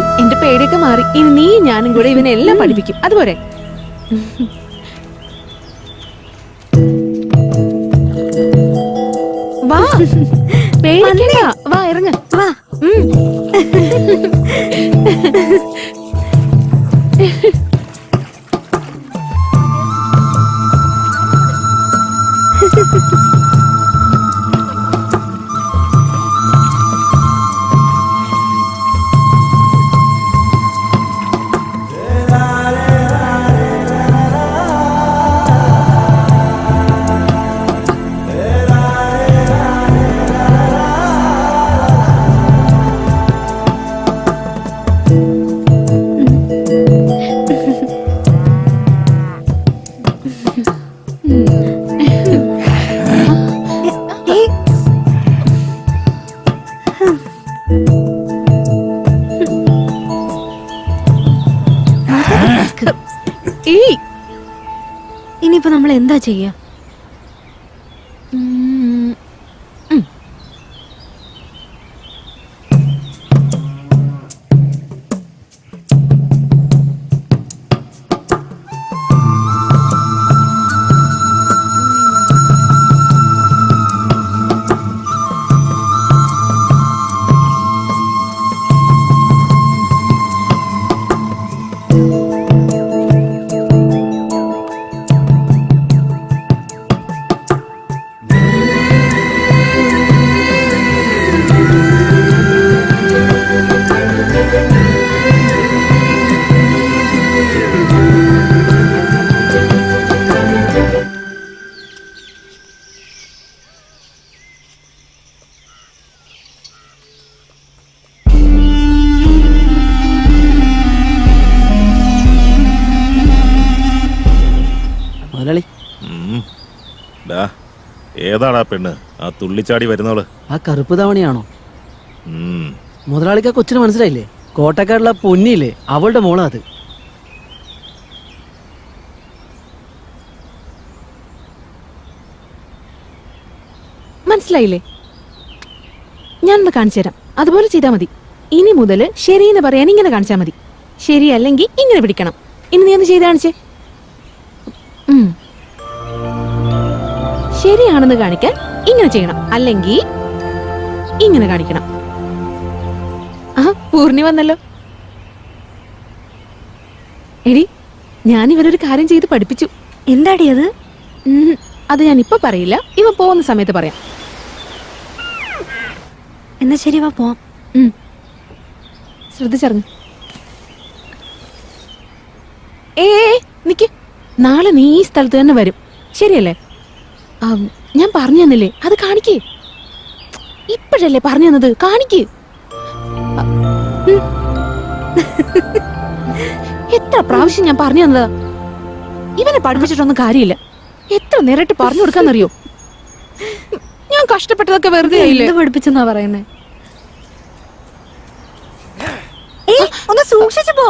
മതി, എന്റെ പേടിയൊക്കെ മാറി. ഇനി നീ ഞാനും കൂടെ ഇവനെ എല്ലാം പഠിപ്പിക്കും. അതുപോലെ വാ, പേടിക്കണ്ട, വാ ഇറങ്ങ, വാ. ഇനിയിപ്പോ നമ്മൾ എന്താ ചെയ്യാ? ഏതാടാ പെണ്ണ്, ആ തുള്ളിച്ചാടി വരുന്നവള്? ആ കറുപ്പ് തവണയാണോ? മുതലാളിക്ക് കൊച്ചിന് മനസ്സിലായില്ലേ? കോട്ടക്കാടുള്ള പൊന്നിയില്ലേ, അവളുടെ മോളാ അത്. മനസ്സിലായില്ലേ? ഞാനൊന്ന് കാണിച്ചു തരാം, അതുപോലെ ചെയ്താൽ മതി. ഇനി മുതൽ ശരിയെന്ന് പറയാൻ ഇങ്ങനെ കാണിച്ചാൽ മതി, ശരിയല്ലെങ്കിൽ ഇങ്ങനെ പിടിക്കണം. ഇനി നീ ഒന്ന് ചെയ്ത് കാണിച്ചേ. ശരിയാണെന്ന് കാണിക്കാൻ ഇങ്ങനെ ചെയ്യണം, അല്ലെങ്കിൽ ഇങ്ങനെ കാണിക്കണം. ആ പൂർണ്ണി വന്നല്ലോ. എടി, ഞാൻ ഇവരൊരു കാര്യം ചെയ്ത് പഠിപ്പിച്ചു. എന്താടി അത്? അത് ഞാൻ ഇപ്പൊ പറയില്ല, ഇവ പോകുന്ന സമയത്ത് പറയാം. എന്നാ ശരി, വാ പോവാം. ശ്രദ്ധിച്ചറിഞ്ഞു. നിക്ക്, നാളെ നീ ഈ സ്ഥലത്ത് തന്നെ വരും, ശരിയല്ലേ? ഞാൻ പറഞ്ഞു തന്നില്ലേ, അത് കാണിക്കേ. ഇപ്പോഴല്ലേ പറഞ്ഞു തന്നത്, കാണിക്ക്. എത്ര പ്രാവശ്യം ഞാൻ പറഞ്ഞു തന്നതാ. ഇവനെ പഠിപ്പിച്ചിട്ടൊന്നും കാര്യമില്ല. എത്ര നേരിട്ട് പറഞ്ഞു കൊടുക്കാന്നറിയോ? ഞാൻ കഷ്ടപ്പെട്ടതൊക്കെ വെറുതെ ആയില്ലേ? പഠിപ്പിച്ചെന്നാ പറയുന്നേ. ഒന്ന് സൂക്ഷിച്ചു പോ.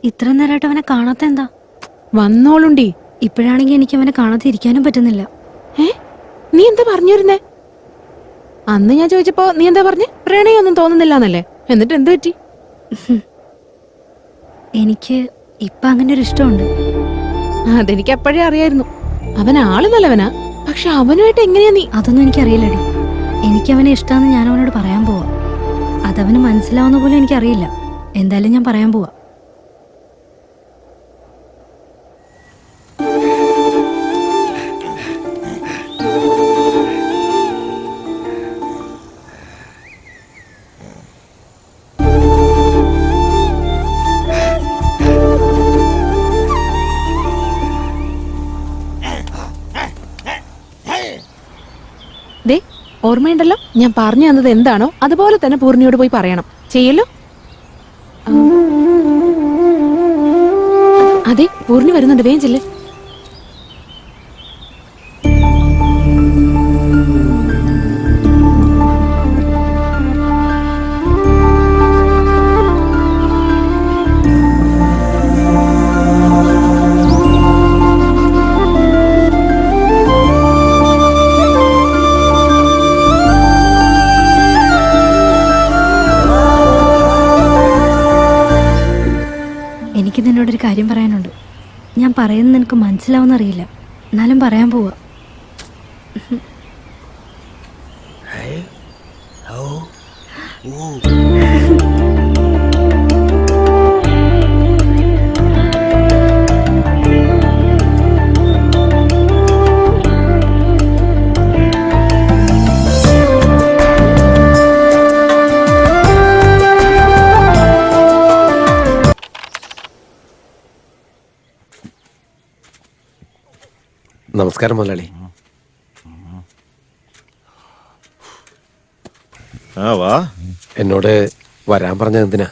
ഇത്ര നേരമായിട്ട് അവനെ കാണാത്ത എന്താ? വന്നോളുണ്ടി. ഇപ്പോഴാണെങ്കിൽ എനിക്ക് അവനെ കാണാതെ ഇരിക്കാനും പറ്റുന്നില്ല. നീ എന്താ പറഞ്ഞിരുന്നേ? അന്ന് ഞാൻ ചോദിച്ചപ്പോ നീ എന്താ പറഞ്ഞേ? പ്രണയൊന്നും തോന്നുന്നില്ല. എന്നിട്ട് എന്ത് പറ്റി? എനിക്ക് ഇപ്പൊ അങ്ങനെ ഒരു ഇഷ്ടമുണ്ട്. അതെനിക്ക് അപ്പോഴേ അറിയായിരുന്നു. അവൻ ആള് നല്ലവനാ, പക്ഷെ അവനുമായിട്ട് എങ്ങനെയാ നീ? അതൊന്നും എനിക്കറിയില്ലടി. എനിക്ക് അവനെ ഇഷ്ടമാണെന്ന് ഞാൻ അവനോട് പറയാൻ പോവാ. അതവന് മനസ്സിലാവുന്ന പോലും എനിക്കറിയില്ല. എന്തായാലും ഞാൻ പറയാൻ പോവാ. ഓർമ്മയുണ്ടല്ലോ, ഞാൻ പറഞ്ഞു തന്നത് എന്താണോ അതുപോലെ തന്നെ പൂർണിയോട് പോയി പറയണം. ചെയ്യല്ലോ. അതെ, പൂർണി വരുന്നുണ്ട്, വേഗം ചെല്ല്. എനിക്ക് നിന്നോടൊരു കാര്യം പറയാനുണ്ട്. ഞാൻ പറയുന്നത് നിനക്ക് മനസ്സിലാവുന്നറിയില്ല, എന്നാലും പറയാൻ പോവാ. നമസ്കാരം മുതലാളി. ആ വാ. എന്നോട് വരാൻ പറഞ്ഞത് എന്തിനാ?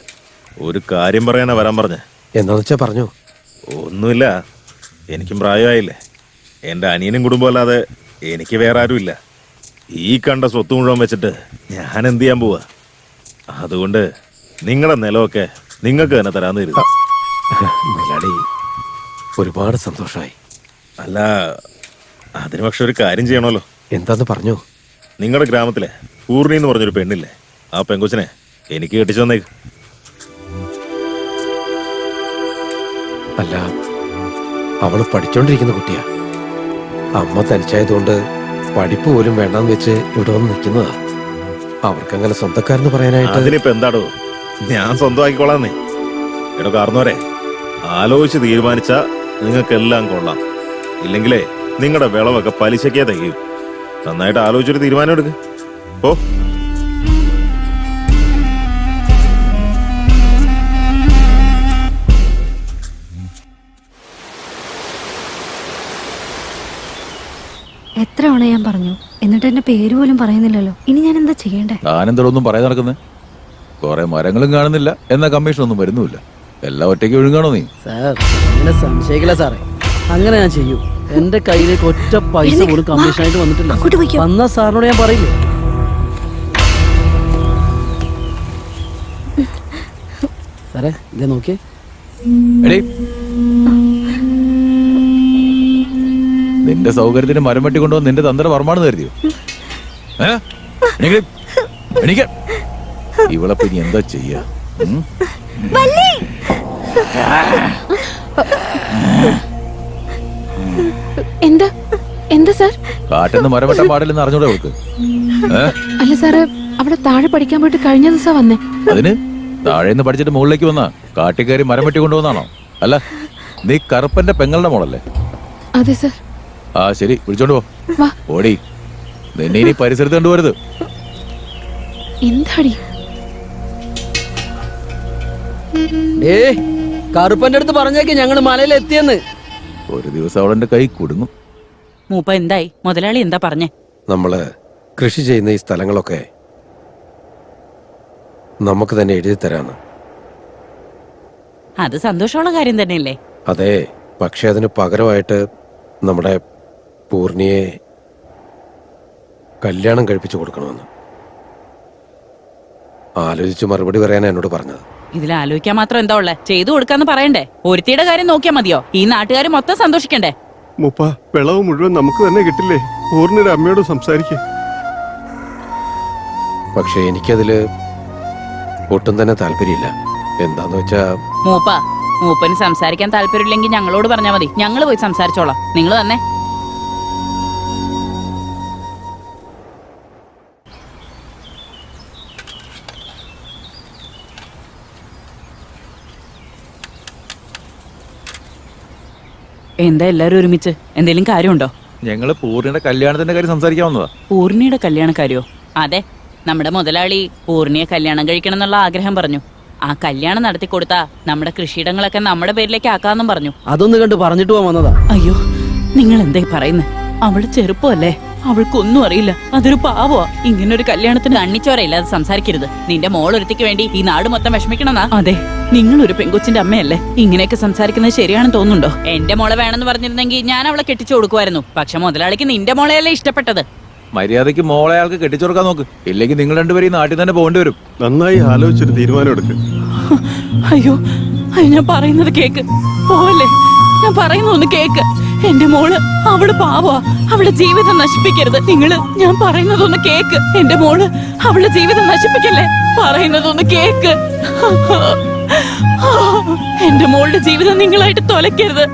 ഒരു കാര്യം പറയാനാ വരാൻ പറഞ്ഞ. എന്താന്ന് വെച്ചാ പറഞ്ഞു. ഒന്നുമില്ല, എനിക്കും പ്രായമായില്ലേ. എൻ്റെ അനിയനും കുടുംബം അല്ലാതെ എനിക്ക് വേറെ ആരുമില്ല. ഈ കണ്ട സ്വത്ത് മുഴുവൻ വെച്ചിട്ട് ഞാൻ എന്ത് ചെയ്യാൻ പോവാ? അതുകൊണ്ട് നിങ്ങളുടെ നിലമൊക്കെ നിങ്ങൾക്ക് തന്നെ തരാന്ന് കരുതി. മുതലാളി, ഒരുപാട് സന്തോഷമായി. അല്ല, അതിന് പക്ഷെ ഒരു കാര്യം ചെയ്യണമല്ലോ. എന്താന്ന് പറഞ്ഞു. നിങ്ങളുടെ ഗ്രാമത്തിലെ പൂർണി എന്ന് പറഞ്ഞൊരു പെണ്ണില്ലേ, ആ പെങ്കൊച്ചിനെ എനിക്ക് കെട്ടിച്ചു തന്നേക്ക്. അല്ല, അവള് പഠിച്ചോണ്ടിരിക്കുന്ന കുട്ടിയാ. അമ്മ തനിച്ചായതുകൊണ്ട് പഠിപ്പ് പോലും വേണ്ടാന്ന് വെച്ച് ഇവിടെ വന്ന് നിൽക്കുന്നതാ. അവർക്കങ്ങനെ സ്വന്തക്കാരെന്ന് പറയാനായിട്ട്. അതിനിപ്പോ എന്താടോ, ഞാൻ സ്വന്തമാക്കിക്കോളാന്നേ. എടോ കാർന്നോരെ, ആലോചിച്ച് തീരുമാനിച്ചാ നിങ്ങൾക്കെല്ലാം കൊള്ളാം. ഇല്ലെങ്കിലേ നിങ്ങളുടെ വിളവൊക്കെ പലിശയ്ക്കേ തികയും. നന്നായിട്ട് ആലോചിച്ചൊരു തീരുമാനം എടുക്ക്. ഓ, എത്ര തവണ ഞാൻ പറഞ്ഞു, എന്നിട്ട് എന്റെ പേര് പോലും പറയുന്നില്ലല്ലോ. ഇനി ഞാൻ എന്താ ചെയ്യണ്ടേ? താനെന്തോടൊന്നും പറയാൻ നടക്കുന്നത്? കുറെ മരങ്ങളും കാണുന്നില്ല, എന്നാ കമ്മീഷൻ ഒന്നും വരുന്നുമില്ല. എല്ലാം ഒറ്റയ്ക്ക് ഒഴുകാണോ നീ? സാർ, അങ്ങനെ സംശയിക്കില്ല സാറേ. അങ്ങനെ ഞാൻ ചെയ്യൂ. എന്റെ കയ്യിലേക്ക് ഒറ്റ പൈസ പോലും കമ്മീഷനായിട്ട് വന്നിട്ടില്ല. അങ്ങോട്ട് പോയിക്കോ. വന്ന സാറിനോട് ഞാൻ പറയില്ലേ. സാറേ, ഇതേ നോക്കിയേ. എടീ, നിന്റെ സൗകര്യത്തിന് മരം വെട്ടി കൊണ്ടുവന്ന് നിന്റെ തന്ത്രം വർമാണെന്ന് കരുതിയോ? എനിക്ക് ഇവളെ ഇനി എന്താ ചെയ്യാ? എന്താ എന്താ സാർ? കാട്ടെന്ന് മരം വെട്ടാൻ പാടില്ലെന്ന് അറിഞ്ഞൂടെ അവൾക്ക്? അല്ല സാറ്, അവിടെ താഴെ പഠിക്കാൻ പോയിട്ട് കഴിഞ്ഞ ദിവസം വന്നേ. അതിന് താഴേന്ന് പഠിച്ചിട്ട് മുകളിലേക്ക് വന്നാ കാട്ടിക്കയറി മരം വെട്ടി കൊണ്ടുവന്നാണോ? അല്ല, നീ കറുപ്പന്റെ പെങ്ങളുടെ മോളല്ലേ? അതെ സാർ. ആ ശരി, വിളിച്ചോണ്ട് വാ. പോ. ഓടി, നിന്നെ ഇനി പരിസരത്ത് കണ്ടുപോരുത്. എന്താടി? കറുപ്പന്റെ അടുത്ത് പറഞ്ഞേക്ക് ഞങ്ങള് മലയിൽ എത്തിയെന്ന്. ഒരു ദിവസം അവളെന്റെ കൈ കുടുങ്ങും. മൂപ്പ എന്തായി? മുതലാളി എന്താ പറഞ്ഞേ? നമ്മള് കൃഷി ചെയ്യുന്ന ഈ സ്ഥലങ്ങളൊക്കെ നമുക്ക് തന്നെ എഴുതി തരാന്ന്. അത് സന്തോഷമുള്ള കാര്യം തന്നെയല്ലേ? അതെ, പക്ഷെ അതിന് പകരമായിട്ട് നമ്മുടെ പൂർണിയെ കല്യാണം കഴിപ്പിച്ചു കൊടുക്കണമെന്ന്. ആലോചിച്ച് മറുപടി പറയാനാ എന്നോട് പറഞ്ഞത്. ഇതിൽ ആലോചിക്കാൻ മാത്രം എന്താ ഉള്ളേ? ചെയ്തു കൊടുക്കാന്ന് പറയണ്ടേ? ഒരുത്തിയുടെ കാര്യം നോക്കിയാ മതിയോ? ഈ നാട്ടുകാർ മൊത്തം സന്തോഷിക്കണ്ടേ? മുപ്പ, വിളവ് മുഴുവൻ നമുക്ക് തന്നെ കിട്ടില്ലേ? പൂർണ്ണിയുടെ അമ്മയോട് സംസാരിക്കേ. പക്ഷെ എനിക്കതില് ഒട്ടും തന്നെ താല്പര്യമില്ല. എന്താന്ന് വെച്ചാ, മൂപ്പന് സംസാരിക്കാൻ താല്പര്യമില്ലെങ്കിൽ ഞങ്ങളോട് പറഞ്ഞാൽ മതി, ഞങ്ങൾ പോയി സംസാരിച്ചോളാം. നിങ്ങൾ തന്നെ. എന്താ എല്ലാരും ഒരുമിച്ച്? എന്തെങ്കിലും കാര്യമുണ്ടോ? ഞങ്ങള് പൂർണിയുടെ കല്യാണത്തിന്റെ കാര്യം സംസാരിക്കാൻ വന്നതാ. പൂർണിയുടെ കല്യാണക്കാരിയോ? അതെ, നമ്മുടെ മുതലാളി പൂർണിയെ കല്യാണം കഴിക്കണം എന്നുള്ള ആഗ്രഹം പറഞ്ഞു. ആ കല്യാണം നടത്തി കൊടുത്താ നമ്മുടെ കൃഷിയിടങ്ങളൊക്കെ നമ്മുടെ പേരിലേക്ക് ആക്കാന്നും പറഞ്ഞു. അതൊന്ന് കണ്ട് പറഞ്ഞിട്ട് പോവാൻ വന്നതാ. അയ്യോ, നിങ്ങൾ എന്തായി പറയുന്നേ? അവള് ചെറുപ്പമല്ലേ? അവൾക്കൊന്നും അറിയില്ല. അതൊരു പാവമാ. ഇങ്ങനൊരു കല്യാണത്തിന് കണ്ണിച്ചോരയില്ലാതെ സംസാരിക്കരുത്. നിന്റെ മോളൊരുത്തിക്ക് വേണ്ടി ഈ നാട് മൊത്തം വിഷമിക്കണമെന്നാ? അതെ, നിങ്ങളൊരു പെങ്കൊച്ചിന്റെ അമ്മയല്ലേ. ഇങ്ങനെയൊക്കെ സംസാരിക്കുന്നത് ശരിയാണെന്ന് തോന്നുന്നുണ്ടോ? എന്റെ മോളെ വേണമെന്ന് പറഞ്ഞിരുന്നെങ്കിൽ ഞാൻ അവളെ കെട്ടിച്ചു കൊടുക്കുമായിരുന്നു. പക്ഷെ മുതലാളിക്ക് നിന്റെ മോളെയല്ലേ ഇഷ്ടപ്പെട്ടത്. മര്യാദയ്ക്ക് മോളെ ആൾക്ക് കെട്ടിച്ചുറക്കാൻ നോക്ക്. ഇല്ലെങ്കിൽ നിങ്ങൾ രണ്ടുപേരും ഈ നാട്ടിൽ തന്നെ പോകേണ്ടി വരും. നന്നായി ആലോചിച്ചൊരു തീരുമാനം എടുക്ക്. അയ്യോ അയ്യോ, ഞാൻ പറയുന്നത് കേക്ക്. പോവല്ലേ, ഞാൻ പറയുന്നൊന്ന് കേക്ക്. എന്റെ മോള് അവള് പാവാ. അവളുടെ ജീവിതം നശിപ്പിക്കരുത്. നിങ്ങള് ഞാൻ പറയുന്നതൊന്ന് കേക്ക്. എന്റെ മോള് അവളുടെ ജീവിതം നശിപ്പിക്കല്ലേ. പറയുന്നതൊന്ന് കേക്ക്. എന്റെ മോളുടെ ജീവിതം നിങ്ങളായിട്ട് തൊലയ്ക്കരുത്.